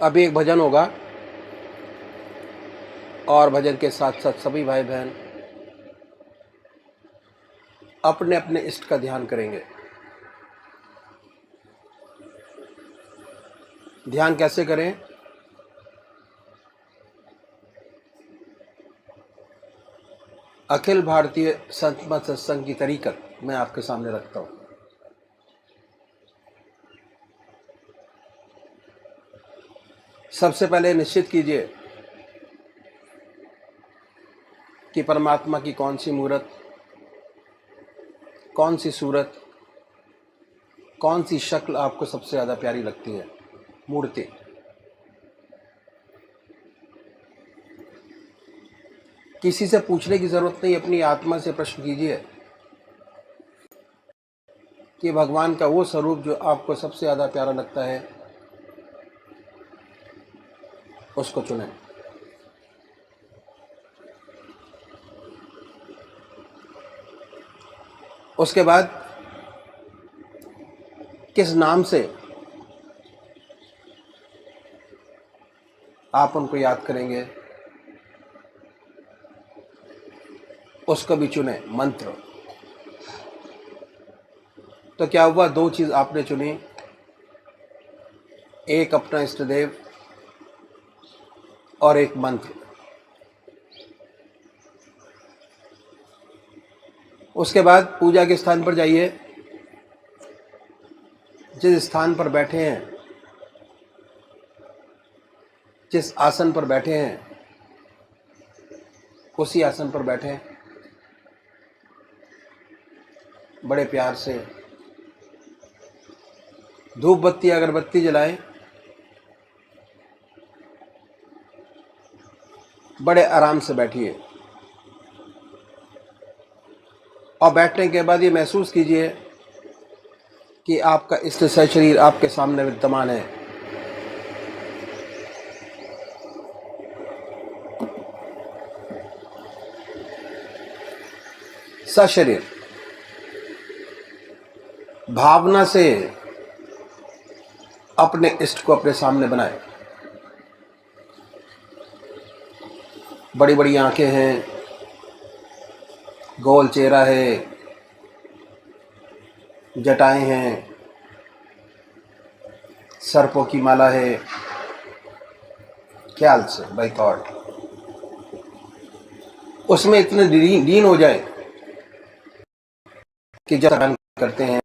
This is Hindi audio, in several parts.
अभी एक भजन होगा और भजन के साथ साथ सभी भाई बहन अपने अपने इष्ट का ध्यान करेंगे। ध्यान कैसे करें? अखिल भारतीय संत मत सत्संग की तरीकत मैं आपके सामने रखता हूं। सबसे पहले निश्चित कीजिए कि परमात्मा की कौन सी मूर्त, कौन सी सूरत, कौन सी शक्ल आपको सबसे ज़्यादा प्यारी लगती है। मूर्ति किसी से पूछने की ज़रूरत नहीं, अपनी आत्मा से प्रश्न कीजिए कि भगवान का वो स्वरूप जो आपको सबसे ज़्यादा प्यारा लगता है उसको चुनें। उसके बाद किस नाम से आप उनको याद करेंगे उसको भी चुनें। मंत्र तो क्या हुआ, दो चीज़ आपने चुनी, एक अपना इष्ट देव और एक मंत्र। उसके बाद पूजा के स्थान पर जाइए, जिस स्थान पर बैठे हैं, जिस आसन पर बैठे हैं उसी आसन पर बैठें। बड़े प्यार से धूप बत्ती अगरबत्ती जलाएं। बड़े आराम से बैठिए और बैठने के बाद ये महसूस कीजिए कि आपका इष्ट शरीर आपके सामने विद्यमान है। सशरीर भावना से अपने इष्ट को अपने सामने बनाएं। बड़ी बड़ी आंखें हैं, गोल चेहरा है, जटाएं हैं, सर्पों की माला है। ख्याल से बाय थॉट उसमें इतने लीन हो जाए कि जब ध्यान करते हैं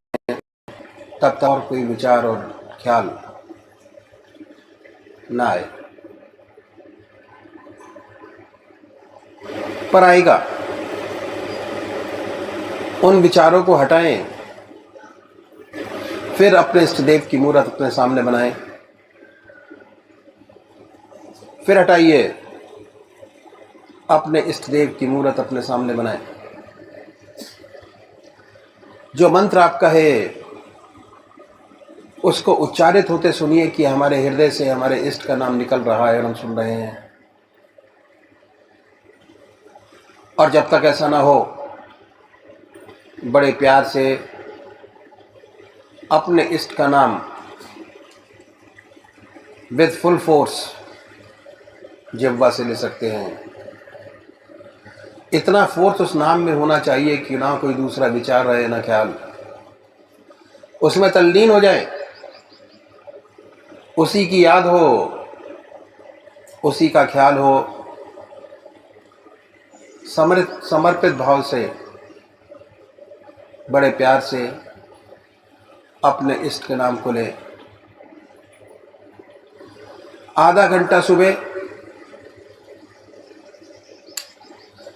तब तक और कोई विचार और ख्याल ना आए, पर आएगा। उन विचारों को हटाएं, फिर अपने इष्ट देव की मूर्त अपने सामने बनाएं। फिर हटाइए, अपने इष्ट देव की मूर्त अपने सामने बनाएं। जो मंत्र आपका है उसको उच्चारित होते सुनिए कि हमारे हृदय से हमारे इष्ट का नाम निकल रहा है और हम सुन रहे हैं। और जब तक ऐसा ना हो, बड़े प्यार से अपने इष्ट का नाम विद फुल फोर्स जिह्वा से ले सकते हैं। इतना फोर्स उस नाम में होना चाहिए कि ना कोई दूसरा विचार रहे ना ख्याल, उसमें तल्लीन हो जाए, उसी की याद हो, उसी का ख्याल हो। समर्पित भाव से बड़े प्यार से अपने इष्ट के नाम को ले। आधा घंटा सुबह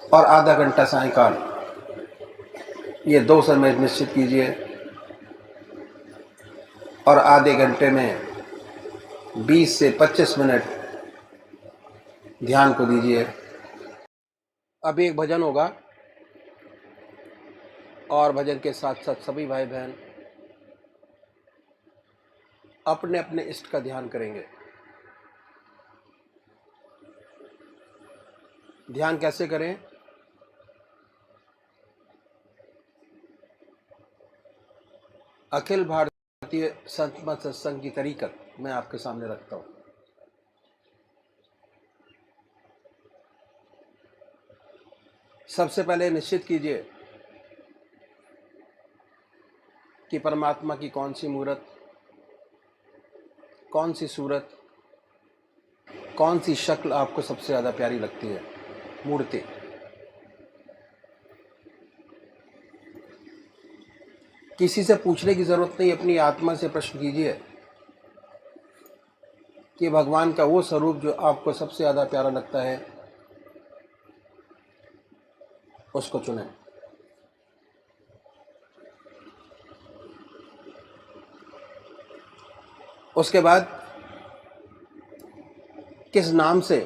और आधा घंटा सायंकाल, ये दो समय निश्चित कीजिए और आधे घंटे में 20 से 25 मिनट ध्यान को दीजिए। अभी एक भजन होगा और भजन के साथ साथ सभी भाई बहन अपने अपने इष्ट का ध्यान करेंगे। ध्यान कैसे करें? अखिल भारतीय संत मत सत्संग की तरीकत मैं आपके सामने रखता हूं। सबसे पहले निश्चित कीजिए कि परमात्मा की कौन सी मूर्त, कौन सी सूरत, कौन सी शक्ल आपको सबसे ज़्यादा प्यारी लगती है। मूर्ति। किसी से पूछने की ज़रूरत नहीं, अपनी आत्मा से प्रश्न कीजिए कि भगवान का वो स्वरूप जो आपको सबसे ज़्यादा प्यारा लगता है, उसको चुनें। उसके बाद किस नाम से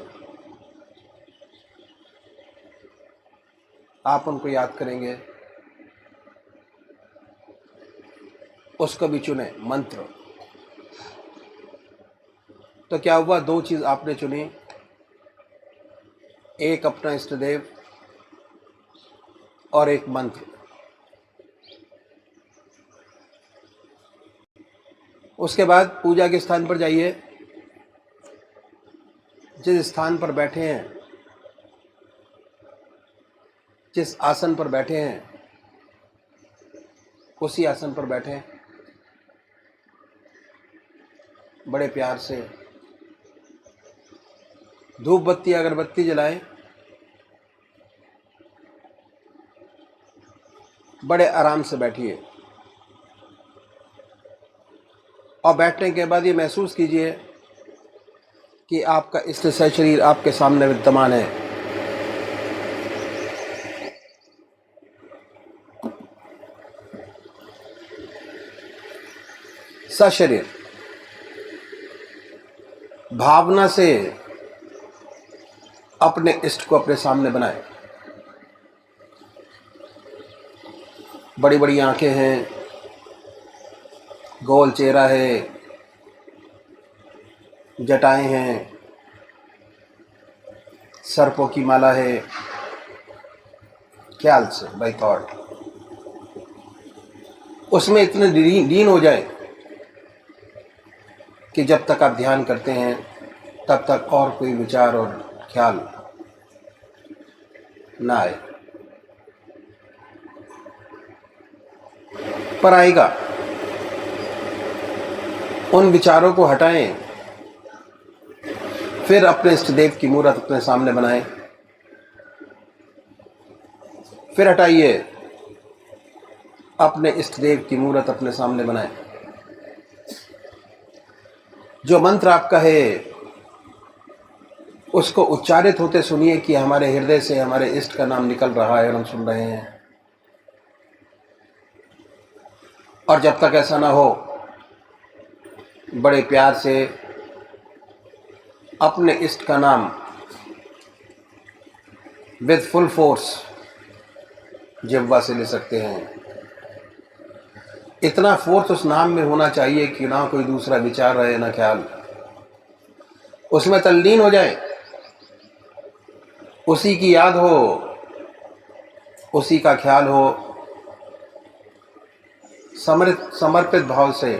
आप उनको याद करेंगे, उसको भी चुने। मंत्र। तो क्या हुआ, दो चीज आपने चुनी, एक अपना इष्ट देव और एक मंत्र। उसके बाद पूजा के स्थान पर जाइए। जिस स्थान पर बैठे हैं, जिस आसन पर बैठे हैं, उसी आसन पर बैठें। बड़े प्यार से धूप बत्ती अगरबत्ती जलाएं। बड़े आराम से बैठिए और बैठने के बाद ये महसूस कीजिए कि आपका इष्ट शरीर आपके सामने विद्यमान है। सशरीर भावना से अपने इष्ट को अपने सामने बनाए। बड़ी बड़ी आंखें हैं, गोल चेहरा है, जटाएं हैं, सर्पों की माला है। ख्याल से, बाय थॉट उसमें इतने लीन हो जाए कि जब तक आप ध्यान करते हैं तब तक और कोई विचार और ख्याल ना आए। पर आएगा। उन विचारों को हटाएं, फिर अपने इष्ट देव की मूर्त अपने सामने बनाएं। फिर हटाइए, अपने इष्ट देव की मूर्त अपने सामने बनाएं। जो मंत्र आपका है उसको उच्चारित होते सुनिए कि हमारे हृदय से हमारे इष्ट का नाम निकल रहा है और हम सुन रहे हैं। और जब तक ऐसा ना हो, बड़े प्यार से अपने इष्ट का नाम विद फुल फोर्स जिह्वा से ले सकते हैं। इतना फोर्स उस नाम में होना चाहिए कि ना कोई दूसरा विचार रहे, ना ख्याल। उसमें तल्लीन हो जाए, उसी की याद हो, उसी का ख्याल हो। समर्पित भाव से,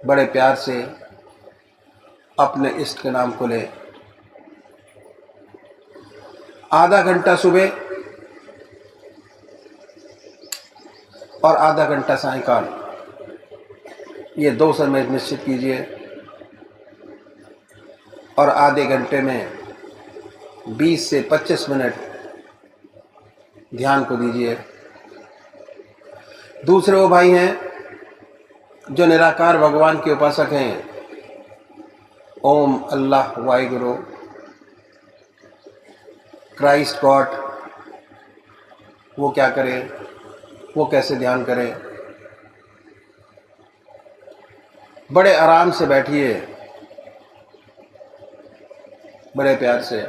बड़े प्यार से अपने इष्ट के नाम को ले। आधा घंटा सुबह और आधा घंटा सायंकाल, ये 2 समय निश्चित कीजिए। और आधे घंटे में 20 से 25 मिनट ध्यान को दीजिए। दूसरे वो भाई हैं जो निराकार भगवान के उपासक हैं, ओम, अल्लाह, वाहिगुरु, क्राइस्ट, गॉड, वो क्या करें, वो कैसे ध्यान करें। बड़े आराम से बैठिए, बड़े प्यार से।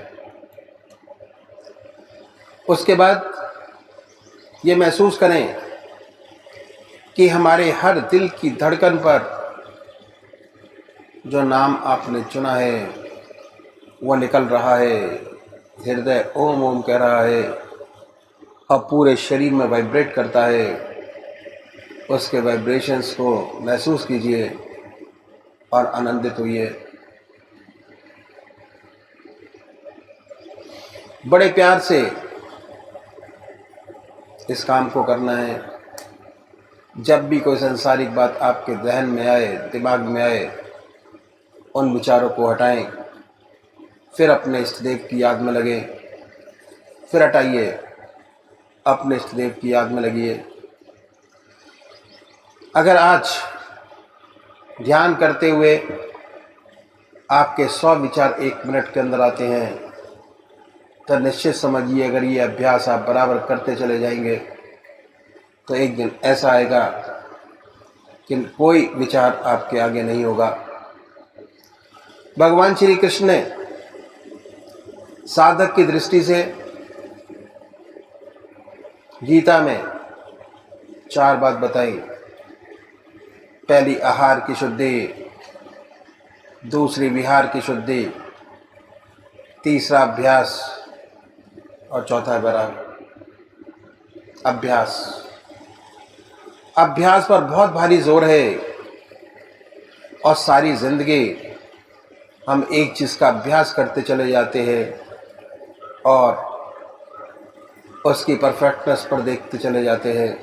उसके बाद ये महसूस करें कि हमारे हर दिल की धड़कन पर जो नाम आपने चुना है वो निकल रहा है। हृदय ओम ओम कह रहा है, अब पूरे शरीर में वाइब्रेट करता है। उसके वाइब्रेशंस को महसूस कीजिए और आनंदित होइए। बड़े प्यार से इस काम को करना है। जब भी कोई सांसारिक बात आपके जहन में आए, दिमाग में आए, उन विचारों को हटाएं, फिर अपने इष्ट देव की याद में लगे, फिर हटाइए, अपने इष्ट देव की याद में लगिए। अगर आज ध्यान करते हुए आपके 100 विचार 1 मिनट के अंदर आते हैं, तो निश्चित समझिए अगर ये अभ्यास आप बराबर करते चले जाएंगे तो एक दिन ऐसा आएगा कि कोई विचार आपके आगे नहीं होगा। भगवान श्री कृष्ण ने साधक की दृष्टि से गीता में 4 बात बताई। पहली आहार की शुद्धि, दूसरी विहार की शुद्धि, तीसरा अभ्यास और चौथा वैराग। अभ्यास, अभ्यास पर बहुत भारी जोर है और सारी जिंदगी हम एक चीज़ का अभ्यास करते चले जाते हैं और उसकी परफेक्टनेस पर देखते चले जाते हैं।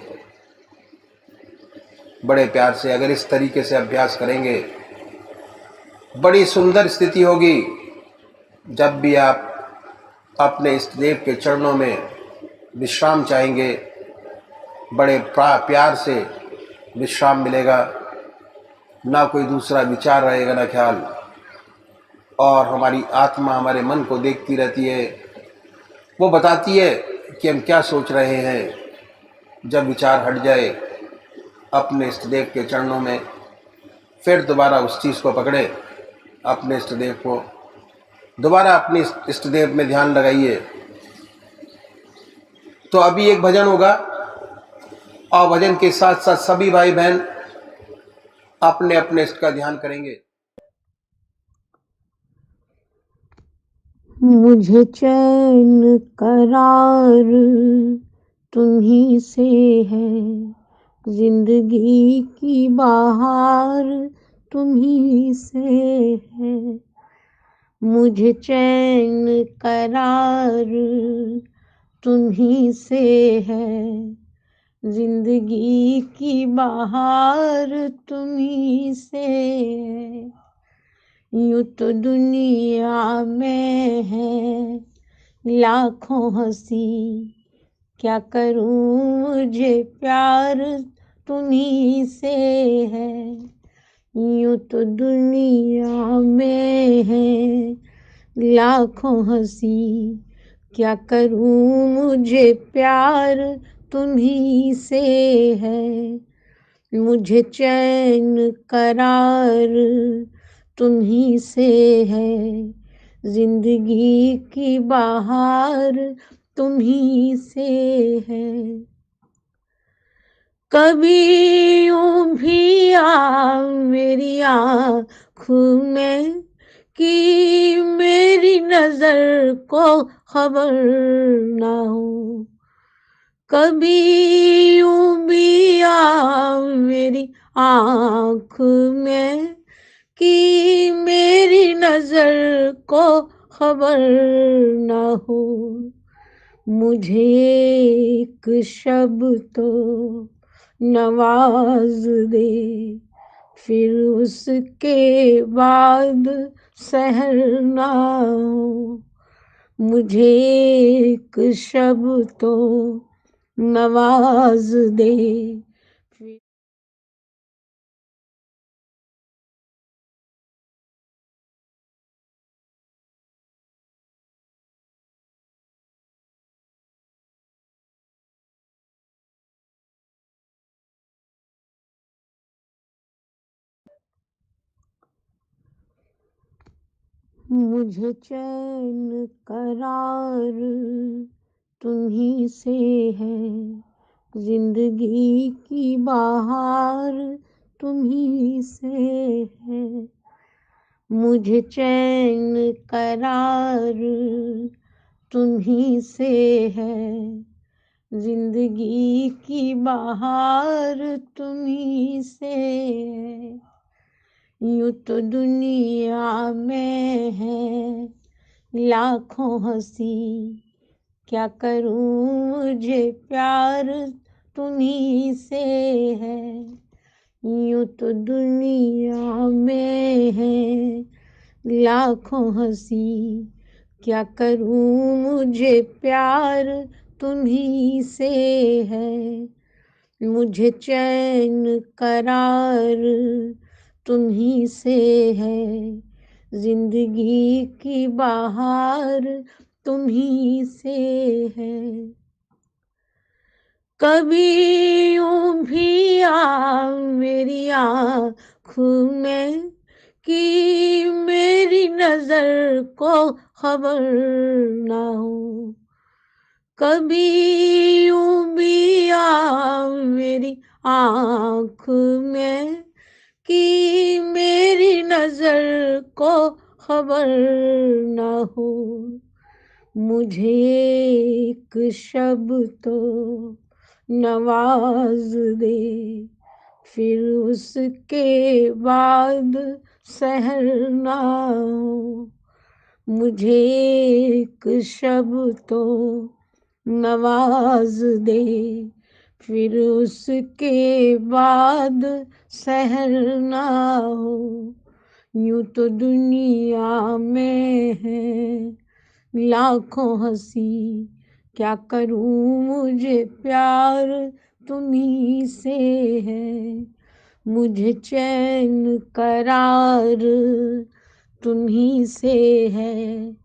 बड़े प्यार से अगर इस तरीके से अभ्यास करेंगे, बड़ी सुंदर स्थिति होगी। जब भी आप अपने इष्ट देव के चरणों में विश्राम चाहेंगे, बड़े प्यार से विश्राम मिलेगा, ना कोई दूसरा विचार रहेगा, ना ख्याल, और हमारी आत्मा हमारे मन को देखती रहती है, वो बताती है कि हम क्या सोच रहे हैं। जब विचार हट जाए अपने इष्ट देव के चरणों में, फिर दोबारा उस चीज़ को पकड़े, अपने इष्ट देव को दोबारा अपने इष्ट देव में ध्यान लगाइए। तो अभी एक भजन होगा और भजन के साथ साथ सभी भाई बहन अपने अपने इष्ट का ध्यान करेंगे। मुझे चैन करार तुम्ही से है, जिंदगी की बहार तुम्ही से है। मुझे चैन करार तुम्ही से है, जिंदगी की बहार तुम्ही से है। यूं तो दुनिया में है लाखों हंसी, क्या करूं मुझे प्यार तुम्ही से है। यूं तो दुनिया में है लाखों हंसी, क्या करूं मुझे प्यार तुम्ही से है। मुझे चैन करार तुम्ही से है, जिंदगी की बहार तुम्ही से है। कभी यूं भी आ मेरी आँखों में कि मेरी नजर को खबर ना हो। कभी यूं भी आ मेरी आँख में कि मेरी नजर को खबर ना हो। मुझे एक शब्द तो नवाज दे, फिर उसके बाद सहर ना हो। मुझे एक शब्द तो नवाज दे। मुझे चैन करार तुम्ही से है, जिंदगी की बहार तुम्ही से है। मुझे चैन करार तुम्ही से है, जिंदगी की बहार तुम्ही से है। यूं तो दुनिया में है लाखों हंसी, क्या करूं मुझे प्यार तुम्ही से है। यूं तो दुनिया में है लाखों हंसी, क्या करूं मुझे प्यार तुम्ही से है। मुझे चैन करार तुम्ही से है, जिंदगी की बहार तुम्ही से है। कभी यूं भी आ मेरी आँखों में कि मेरी नजर को खबर ना हो। कभी यूं भी आ मेरी आँख में कि मेरी नजर को खबर ना हो। मुझे एक शब्द तो नवाज दे, फिर उसके बाद सहर ना हो। मुझे एक शब्द तो नवाज दे, फिर उसके बाद सहर ना हो। यूं तो दुनिया में है लाखों हंसी, क्या करूं मुझे प्यार तुम्ही से है। मुझे चैन करार तुम्ही से है,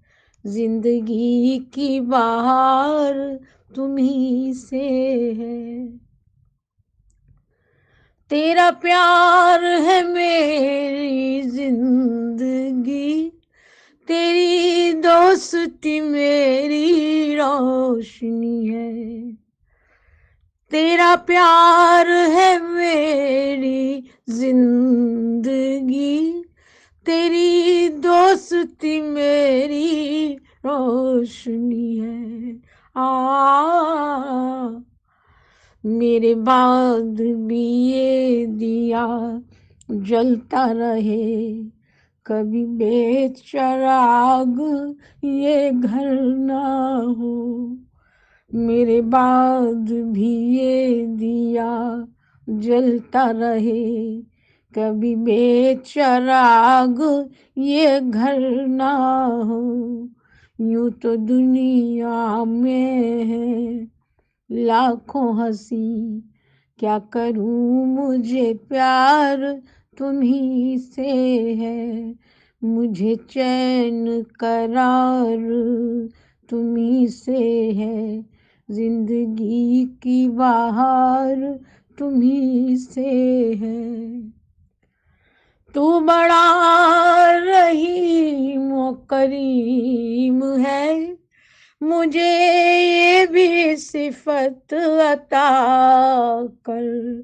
जिंदगी की बहार तुम्ही से है। तेरा प्यार है मेरी जिंदगी, तेरी दोस्ती मेरी रोशनी है। तेरा प्यार है मेरी जिंदगी, तेरी दोस्ती मेरी रोशनी है। मेरे बाद भी ये दिया जलता रहे, कभी बेचराग ये घर ना हो। मेरे बाद भी ये दिया जलता रहे, कभी बेचराग ये घर ना हो। यूं तो दुनिया में है लाखों हंसी, क्या करूं मुझे प्यार तुम्ही से है। मुझे चैन करार तुम्ही से है, जिंदगी की बहार तुम्ही से है। तू बड़ा रहीम व करीम है, मुझे ये भी सिफत अता कर।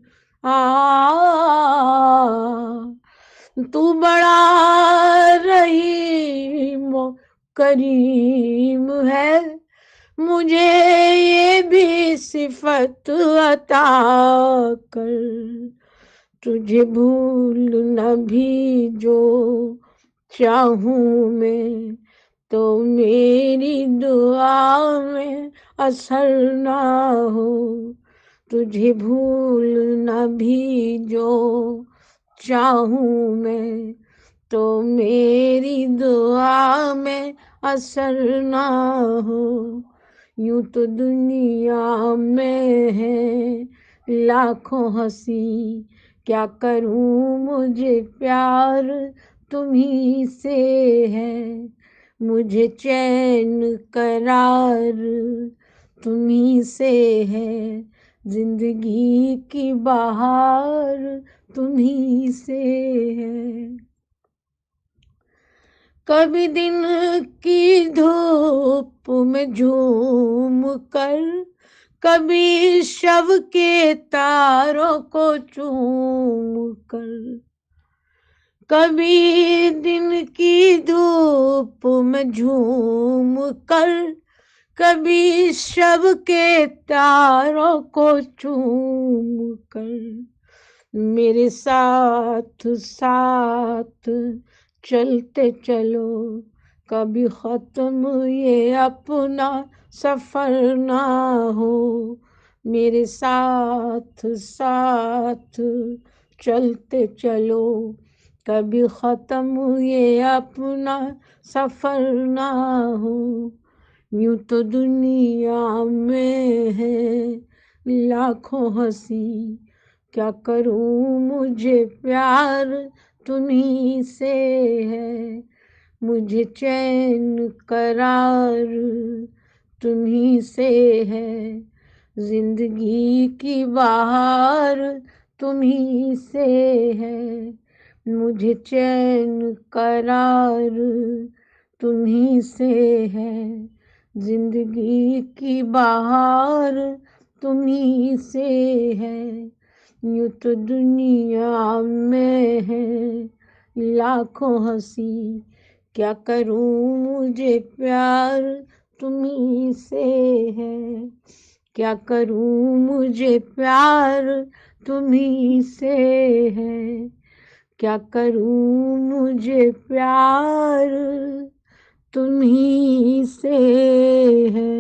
तू बड़ा रहीम व करीम है, मुझे ये भी सिफत अता कर। तुझे भूल न भी जो चाहूं मैं, तो मेरी दुआ में असर ना हो। तुझे भूल न भी जो चाहूं मैं, तो मेरी दुआ में असर ना हो। यूं तो दुनिया में है लाखों हंसी, क्या करूं मुझे प्यार तुम्ही से है। मुझे चैन करार तुम्ही से है, जिंदगी की बहार तुम्ही से है। कभी दिन की धूप में झूम कर, कभी शव के तारों को चूम कर। कभी दिन की धूप में झूम कर, कभी शव के तारों को चूम कर। मेरे साथ साथ चलते चलो, कभी खत्म ये अपना सफर ना हो। मेरे साथ साथ चलते चलो, कभी खत्म ये अपना सफर ना हो। यूं तो दुनिया में है लाखों हंसी, क्या करूं मुझे प्यार तुम्ही से है। मुझे चैन करार तुम्ही से है, जिंदगी की बहार तुम्ही से है। मुझे चैन करार तुम्ही से है, जिंदगी की बहार तुम्ही से है। यूं तो दुनिया में है लाखों हंसी, क्या करूं मुझे प्यार तुम्ही से है। क्या करूं मुझे प्यार तुम्ही से है। क्या करूं मुझे प्यार तुम्ही से है।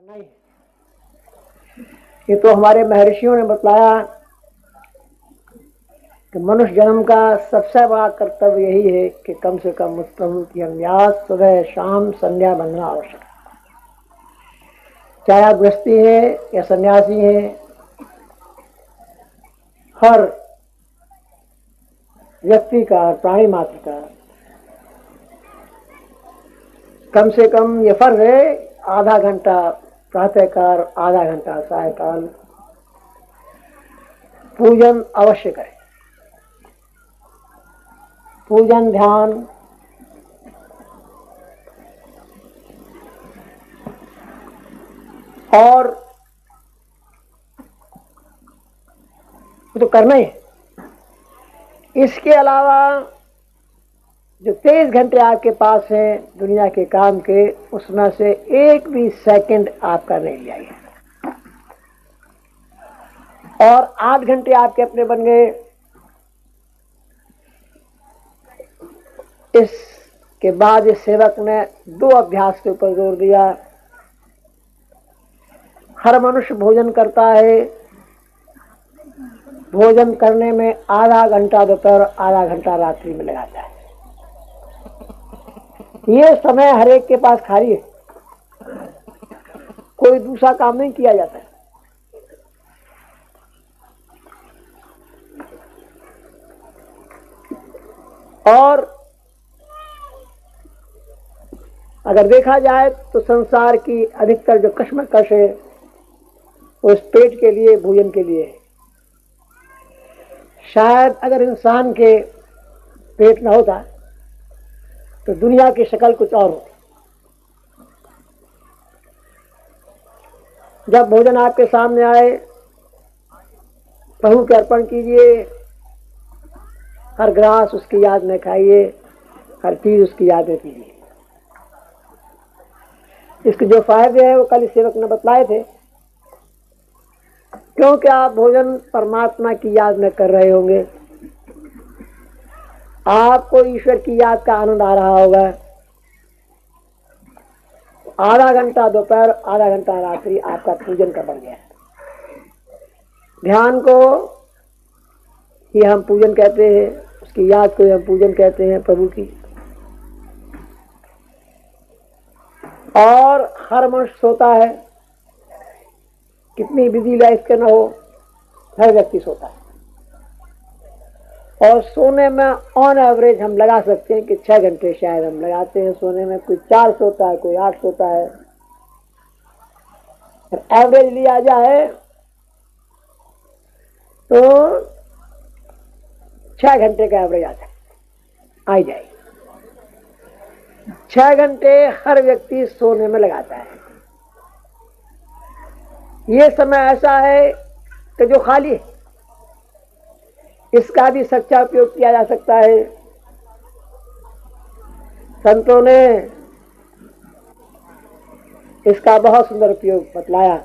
नहीं, ये तो हमारे महर्षियों ने बतलाया कि मनुष्य जन्म का सबसे बड़ा कर्तव्य यही है कि कम से कम उस प्रभु की हम याद सुबह शाम संध्या बंदना आवश्यक है। चाहे आप गृहस्थी है या सन्यासी है, हर व्यक्ति का, प्राणी मात्र का कम से कम ये फर्ज है, आधा घंटा प्रातःकाल, आधा घंटा सायकाल पूजन अवश्य करें। पूजन, ध्यान और तो करना ही है। इसके अलावा जो 23 घंटे आपके पास हैं दुनिया के काम के, उसमें से एक भी सेकंड आपका नहीं लिया गया। और 8 घंटे आपके अपने बन गए। इसके बाद इस सेवक ने 2 अभ्यास के ऊपर जोर दिया। हर मनुष्य भोजन करता है, भोजन करने में आधा घंटा दोपहर, आधा घंटा रात्रि में लगाता है। ये समय हर एक के पास खाली है, कोई दूसरा काम नहीं किया जाता है। और अगर देखा जाए तो संसार की अधिकतर जो कश्मकश है वो इस पेट के लिए, भोजन के लिए है। शायद अगर इंसान के पेट न होता तो दुनिया की शक्ल कुछ और होती। जब भोजन आपके सामने आए, प्रभु के अर्पण कीजिए, हर ग्रास उसकी याद में खाइए, हर चीज उसकी याद में पीजिए। इसके जो फायदे हैं वो कल इस सेवक ने बतलाए थे। क्योंकि आप भोजन परमात्मा की याद में कर रहे होंगे, आपको ईश्वर की याद का आनंद आ रहा होगा। आधा घंटा दोपहर, आधा घंटा रात्रि आपका पूजन का बन गया है। ध्यान को ही हम पूजन कहते हैं, उसकी याद को हम पूजन कहते हैं प्रभु की। और हर मनुष्य सोता है, कितनी बिजी लाइफ के न हो, हर व्यक्ति सोता है। और सोने में ऑन एवरेज हम लगा सकते हैं कि 6 घंटे शायद हम लगाते हैं सोने में। कोई 4 सोता है, कोई 8 सोता है। एवरेज लिया जाए तो 6 घंटे का एवरेज आता है, आ जाए। 6 घंटे हर व्यक्ति सोने में लगाता है। ये समय ऐसा है कि जो खाली है, इसका भी सच्चा उपयोग किया जा सकता है। संतों ने इसका बहुत सुंदर उपयोग बतलाया।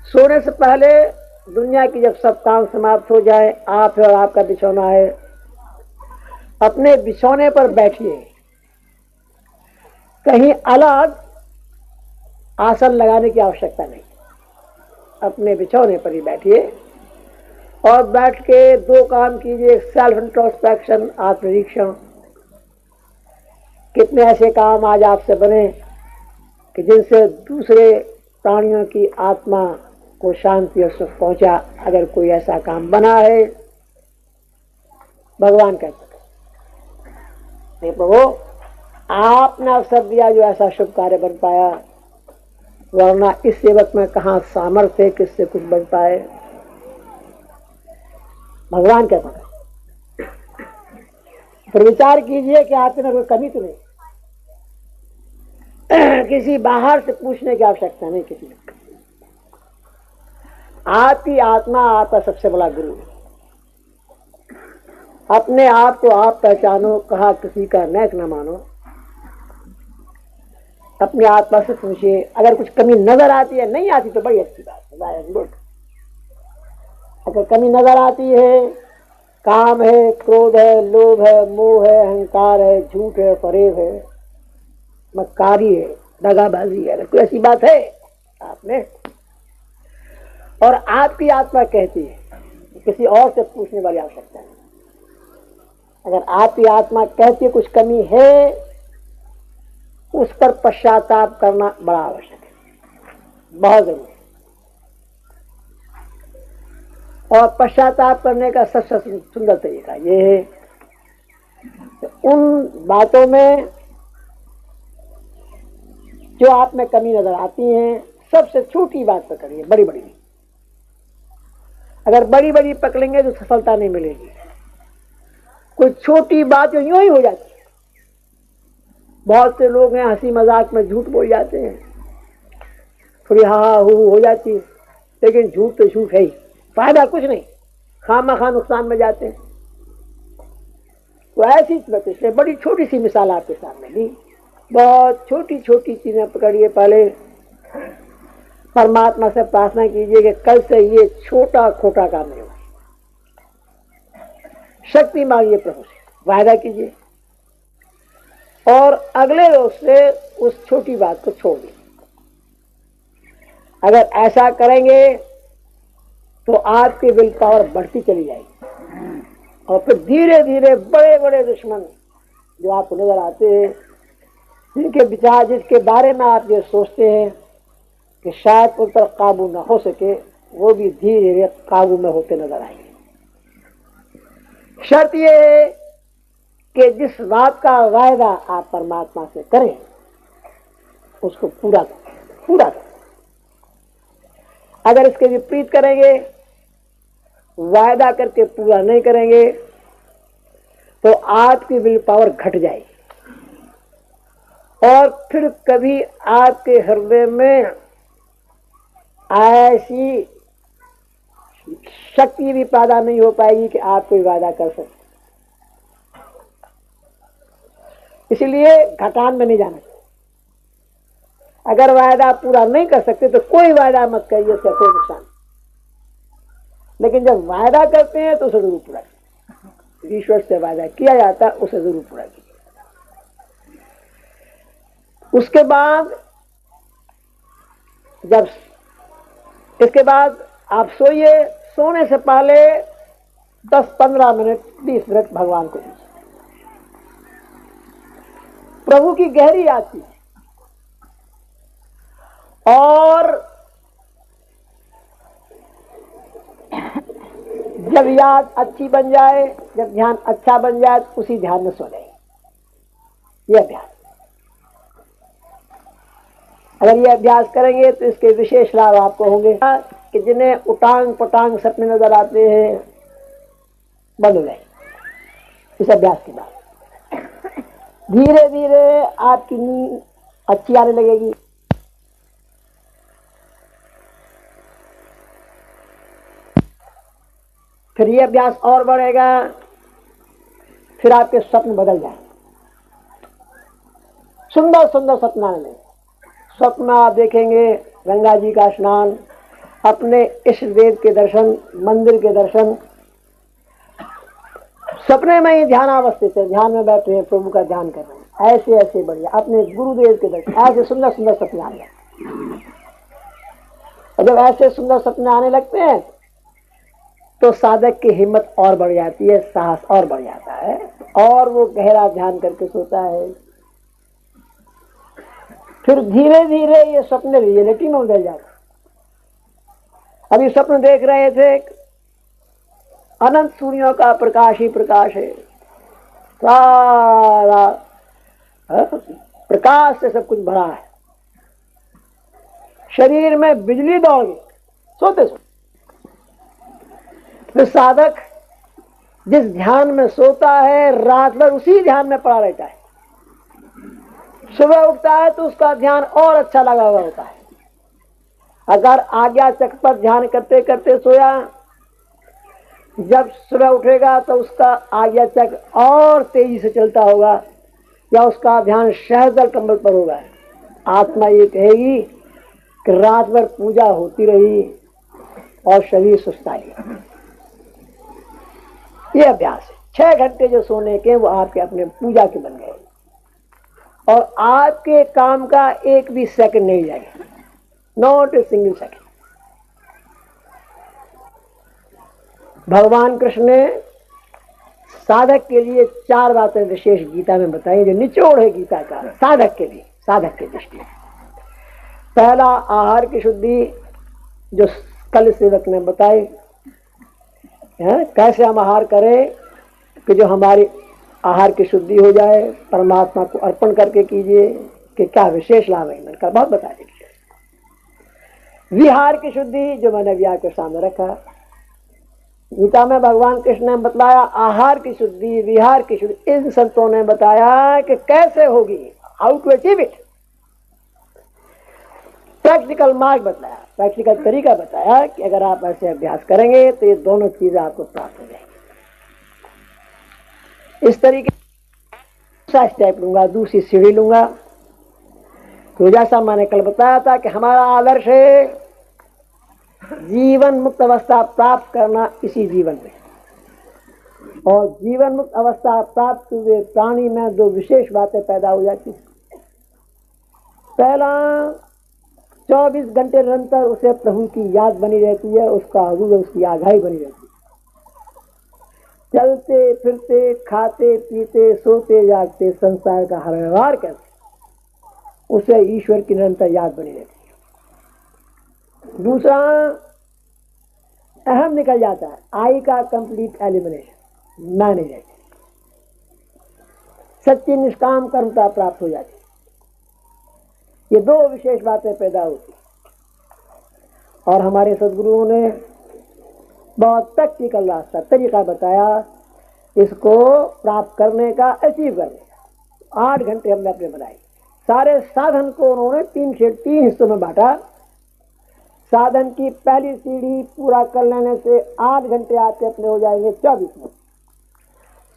सोने से पहले दुनिया की जब सब काम समाप्त हो जाए, आप है और आपका बिछौना है, अपने बिछौने पर बैठिए। कहीं अलग आसन लगाने की आवश्यकता नहीं, अपने बिछौने पर ही बैठिए और बैठ के 2 काम कीजिए। सेल्फ इंट्रोस्पेक्शन, आत्मनिरीक्षण। कितने ऐसे काम आज आपसे बने कि जिनसे दूसरे प्राणियों की आत्मा को शांति और सुख पहुंचा। अगर कोई ऐसा काम बना है, भगवान कहते हैं प्रभु आपने अवसर दिया जो ऐसा शुभ कार्य बन पाया, वरना इस सेवक में कहाँ सामर्थ्य है किससे कुछ बन पाए। भगवान कहते हैं। फिर विचार कीजिए कि आप में कोई कमी तो नहीं, किसी बाहर से पूछने की आवश्यकता नहीं। किसी आपकी आत्मा आपका सबसे बड़ा गुरु है। अपने आप को आप पहचानो, कहा किसी का नेक न मानो। अपनी आत्मा से पूछिए, अगर कुछ कमी नजर आती है, नहीं आती तो बड़ी अच्छी बात है। अगर कमी नजर आती है, काम है, क्रोध है, लोभ है, मोह है, अहंकार है, झूठ है, फरेब है, मक्कारी है, दगाबाजी है, कोई ऐसी बात है आपने? और आपकी आत्मा कहती है, किसी और से पूछने वाली आवश्यकता नहीं। अगर आपकी आत्मा कहती है कुछ कमी है, उस पर पश्चाताप करना बड़ा आवश्यक है, बहुत जरूरी है। और पश्चाताप करने का सबसे सुंदर तरीका ये है कि उन बातों में जो आप में कमी नजर आती हैं, सबसे छोटी बात पकड़िए, बड़ी बड़ी। अगर बड़ी बड़ी पकड़ेंगे तो सफलता नहीं मिलेगी। कोई छोटी बात जो यूं ही हो जाती है। बहुत से लोग हैं हंसी मजाक में झूठ बोल जाते हैं, थोड़ी हा हो जाती है, लेकिन झूठ तो झूठ है ही, फायदा कुछ नहीं, खामखा नुकसान में जाते हैं। तो ऐसी इसलिए बड़ी छोटी सी मिसाल आपके सामने दी, बहुत छोटी छोटी चीजें पकड़िए। पहले परमात्मा से प्रार्थना कीजिए कि कल से ये छोटा खोटा काम नहीं हो। शक्ति मांगिए प्रभु से, वायदा कीजिए और अगले रोज से उस छोटी बात को छोड़ दीजिए। अगर ऐसा करेंगे तो आपकी विल पावर बढ़ती चली जाएगी और फिर धीरे धीरे बड़े बड़े दुश्मन जो आपको नजर आते हैं, जिनके विचार, जिसके बारे में आप ये सोचते हैं कि शायद उन पर काबू न हो सके, वो भी धीरे धीरे काबू में होते नजर आएंगे। शर्त यह है कि जिस बात का वायदा आप परमात्मा से करें उसको पूरा करें, पूरा करें। अगर इसके विपरीत करेंगे, वायदा करके पूरा नहीं करेंगे, तो आपकी विल पावर घट जाएगी और फिर कभी आपके हृदय में ऐसी शक्ति भी पैदा नहीं हो पाएगी कि आप कोई वादा कर सकते। इसलिए घटान में नहीं जाना चाहिए। अगर वायदा पूरा नहीं कर सकते तो कोई वायदा मत करिए, उसका कोई नुकसान नहीं। लेकिन जब वायदा करते हैं तो उसे जरूर पूरा कीजिए। ईश्वर से वायदा किया जाता है, उसे जरूर पूरा कीजिए। उसके बाद जब इसके बाद आप सोइए, सोने से पहले 10-15 मिनट 20 मिनट भगवान को दीजिए। प्रभु की गहरी याद कीजिए और जब याद अच्छी बन जाए, जब ध्यान अच्छा बन जाए, तो उसी ध्यान में सो जाइए। यह अभ्यास, अगर यह अभ्यास करेंगे तो इसके विशेष लाभ आपको होंगे कि जिन्हें उटांग पटांग सपने नजर आते हैं, बंद हो जाए इस अभ्यास के बाद। धीरे धीरे आपकी नींद अच्छी आने लगेगी। फिर ये अभ्यास और बढ़ेगा, फिर आपके स्वप्न बदल जाए, सुंदर सुंदर सपना आने। स्वप्न में आप देखेंगे गंगा जी का स्नान, अपने इष्ट देव के दर्शन, मंदिर के दर्शन। सपने में ही ध्यानावस्थित है, ध्यान में बैठे हैं, प्रभु का ध्यान कर रहे हैं, ऐसे ऐसे बढ़िया अपने गुरुदेव के दर्शन, ऐसे सुंदर सुंदर सपने आने लगते। और जब ऐसे सुंदर सपने आने लगते हैं तो साधक की हिम्मत और बढ़ जाती है, साहस और बढ़ जाता है और वो गहरा ध्यान करके सोता है। फिर धीरे धीरे ये सपने रियलिटी में बदल जाते। अभी स्वप्न देख रहे थे, अनंत सूर्यों का प्रकाश ही प्रकाश है, सारा प्रकाश से सब कुछ भरा है, शरीर में बिजली दौड़ गई सोते सोते। तो साधक जिस ध्यान में सोता है, रात भर उसी ध्यान में पड़ा रहता है। सुबह उठता है तो उसका ध्यान और अच्छा लगा हुआ होता है। अगर आज्ञा चक्र पर ध्यान करते करते सोया, जब सुबह उठेगा तो उसका आज्ञा चक्र और तेजी से चलता होगा या उसका ध्यान शहदल कमल पर होगा। आत्मा ये कहेगी कि रात भर पूजा होती रही और शरीर सुस्ता गया। ये अभ्यास है। 6 घंटे जो सोने के वो आपके अपने पूजा के बन गए। और आपके काम का एक भी सेकंड नहीं जाएगा, नॉट ए सिंगल सेकंड। भगवान कृष्ण ने साधक के लिए 4 बातें विशेष गीता में बताई, जो निचोड़ है गीता का साधक के लिए, साधक के दृष्टि। पहला आहार की शुद्धि, जो कल सेवक ने बताई है, कैसे हम आहार करें कि जो हमारी आहार की शुद्धि हो जाए, परमात्मा को अर्पण करके कीजिए, कि क्या विशेष लाभ है, मैंने कल बहुत बताया। विहार की शुद्धि, जो मैंने विहार के सामने रखा, गीता में भगवान कृष्ण ने बतलाया आहार की शुद्धि, विहार की शुद्धि। इन संतों ने बताया कि कैसे होगी, how to achieve it. Practical मार्ग बताया, प्रैक्टिकल तरीका बताया कि अगर आप ऐसे अभ्यास करेंगे तो ये दोनों चीजें आपको प्राप्त हो जाएंगी। इस तरीके दूसरा स्टेप लूंगा, दूसरी सीढ़ी लूंगा। तो जैसा मैंने कल बताया था कि हमारा आदर्श है जीवन मुक्त अवस्था प्राप्त करना इसी जीवन में। और जीवन मुक्त अवस्था प्राप्त हुए प्राणी में 2 विशेष बातें पैदा हो जाती। पहला, 24 घंटे निरंतर उसे प्रभु की याद बनी रहती है, उसका हुजूर, उसकी आगाही बनी रहती है। चलते फिरते, खाते पीते, सोते जागते, संसार का हर व्यवहार करते उसे ईश्वर की निरंतर याद बनी रहती है। दूसरा, अहम निकल जाता है, आई का कंप्लीट एलिमिनेशन, मैं नहीं रहती, सच्ची निष्काम कर्मता प्राप्त हो जाती। ये 2 विशेष बातें पैदा होती। और हमारे सदगुरुओं ने बहुत प्रैक्टिकल रास्ता, तरीका बताया इसको प्राप्त करने का, अचीव करने का। 8 घंटे हमने अपने बनाए। सारे साधन को उन्होंने 3 हिस्सों में बांटा। साधन की पहली सीढ़ी पूरा कर लेने से 8 घंटे आपके अपने हो जाएंगे 24 मिनट।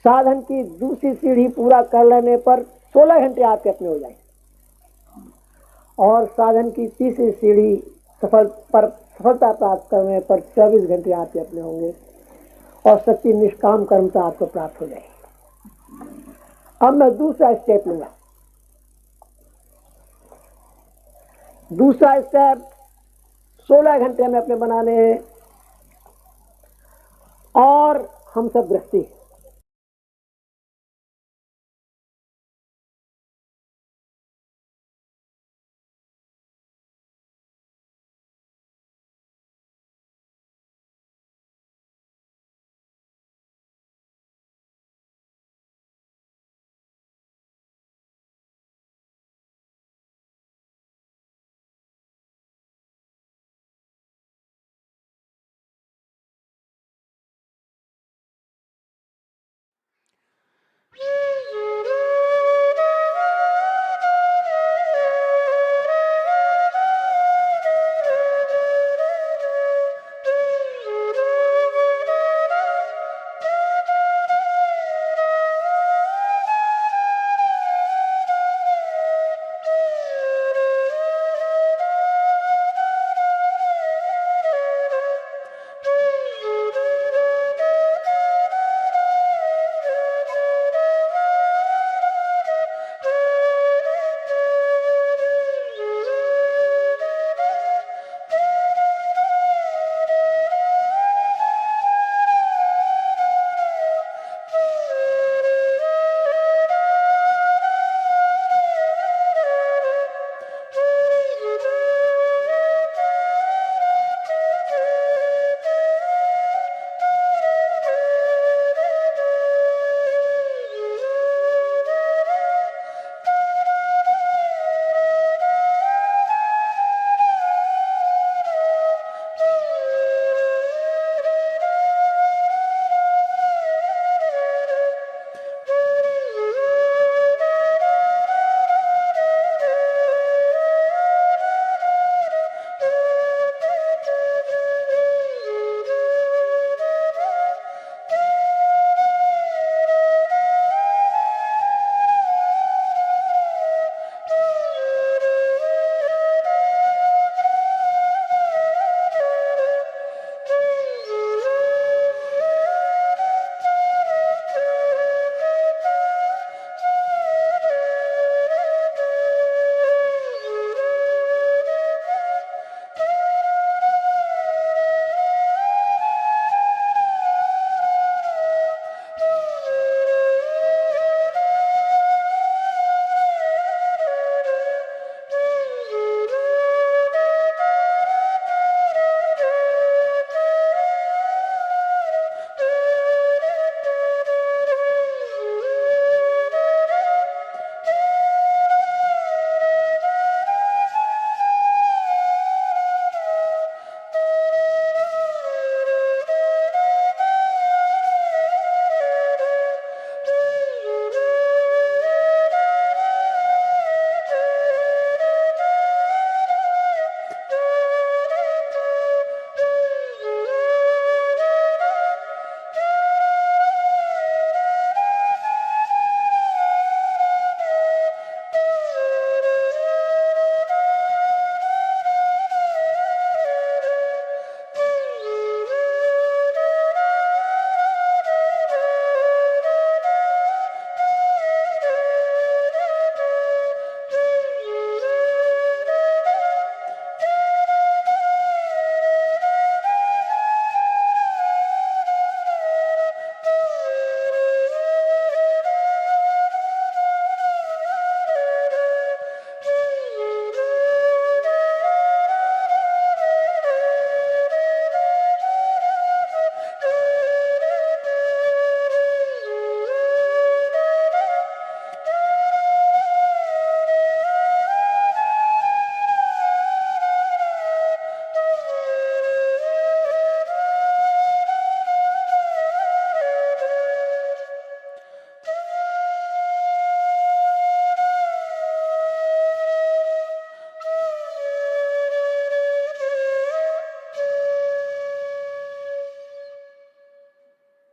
साधन की दूसरी सीढ़ी पूरा कर लेने पर 16 घंटे आपके अपने हो जाएंगे। और साधन की तीसरी सीढ़ी सफलता प्राप्त करने पर 24 घंटे आपके अपने होंगे और सच्ची निष्काम कर्मता आपको प्राप्त हो जाएगी। अब मैं दूसरा स्टेप लूंगा। दूसरा स्टेप 16 घंटे में अपने बनाने हैं। और हम सब गृहस्थी